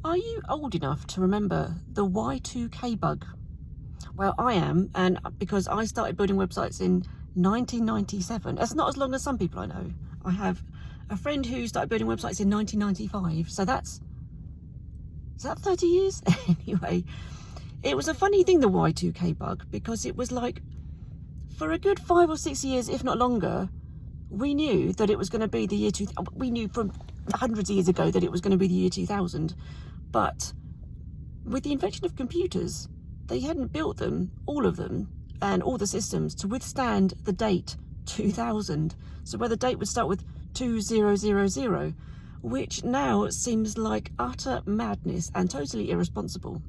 Are you old enough to remember the Y2K bug? Well, I am, and because I started building websites in 1997. That's not as long as some people I know. I have a friend who started building websites in 1995, so is that 30 years? Anyway, it was a funny thing, the Y2K bug, because it was like, for a good 5 or 6 years, if not longer, we knew that it was going to be the year 2000. We knew from hundreds of years ago that it was going to be the year 2000. But with the invention of computers, they hadn't built them, all of them, and all the systems to withstand the date 2000. So where the date would start with 2000, which now seems like utter madness and totally irresponsible.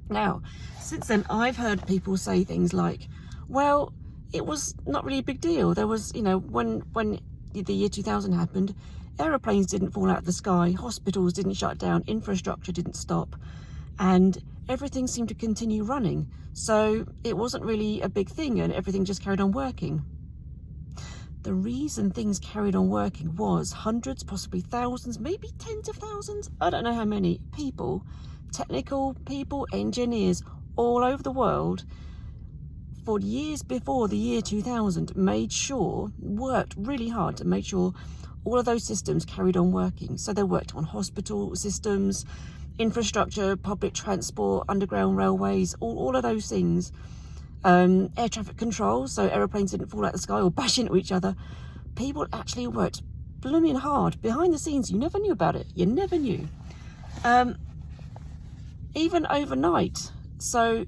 Now, since then, I've heard people say things like, well, it was not really a big deal. There was, when the year 2000 happened, aeroplanes didn't fall out of the sky, hospitals didn't shut down, infrastructure didn't stop, and everything seemed to continue running. So it wasn't really a big thing and everything just carried on working. The reason things carried on working was hundreds, possibly thousands, maybe tens of thousands, I don't know how many people, technical people, engineers all over the world, for years before the year 2000, worked really hard to make sure all of those systems carried on working. So they worked on hospital systems, infrastructure, public transport, underground railways, all of those things. Air traffic control, so aeroplanes didn't fall out of the sky or bash into each other. People actually worked blooming hard behind the scenes. You never knew about it. You never knew. Even overnight. So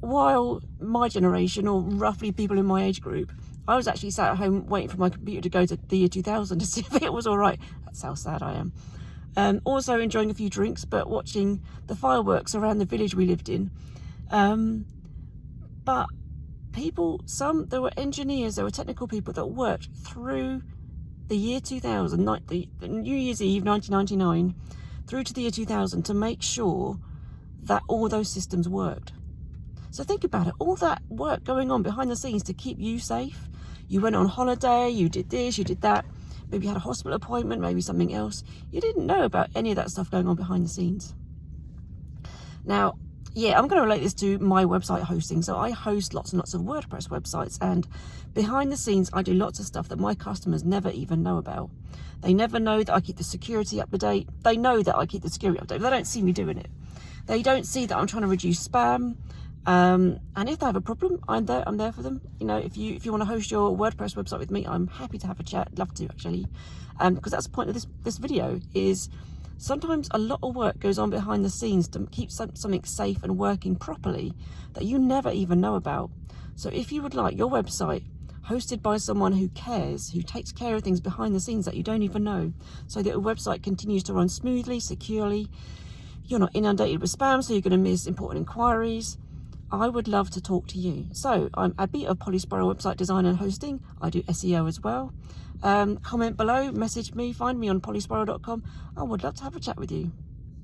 while my generation, or roughly people in my age group, I was actually sat at home waiting for my computer to go to the year 2000 to see if it was all right. That's how sad I am. Also enjoying a few drinks, but watching the fireworks around the village we lived in. But there were engineers, there were technical people that worked through the year 2000, the New Year's Eve 1999, through to the year 2000 to make sure that all those systems worked. So think about it, all that work going on behind the scenes to keep you safe. You went on holiday, you did this, you did that. Maybe you had a hospital appointment, maybe something else. You didn't know about any of that stuff going on behind the scenes. Now, yeah, I'm going to relate this to my website hosting. So I host lots and lots of WordPress websites, and behind the scenes, I do lots of stuff that my customers never even know about. They never know that I keep the security up to date. They know that I keep the security up to date, but they don't see me doing it. They don't see that I'm trying to reduce spam. And if they have a problem, I'm there for them. If you want to host your WordPress website with me, I'm happy to have a chat. Love to, actually, because that's the point of this video. Is sometimes a lot of work goes on behind the scenes to keep something safe and working properly that you never even know about. So if you would like your website hosted by someone who cares, who takes care of things behind the scenes that you don't even know, so that your website continues to run smoothly, securely, you're not inundated with spam, so you're going to miss important inquiries, I would love to talk to you. So I'm Abby of Polyspiral Website Design and Hosting. I do SEO as well. Comment below, message me, find me on polyspiral.com. I would love to have a chat with you.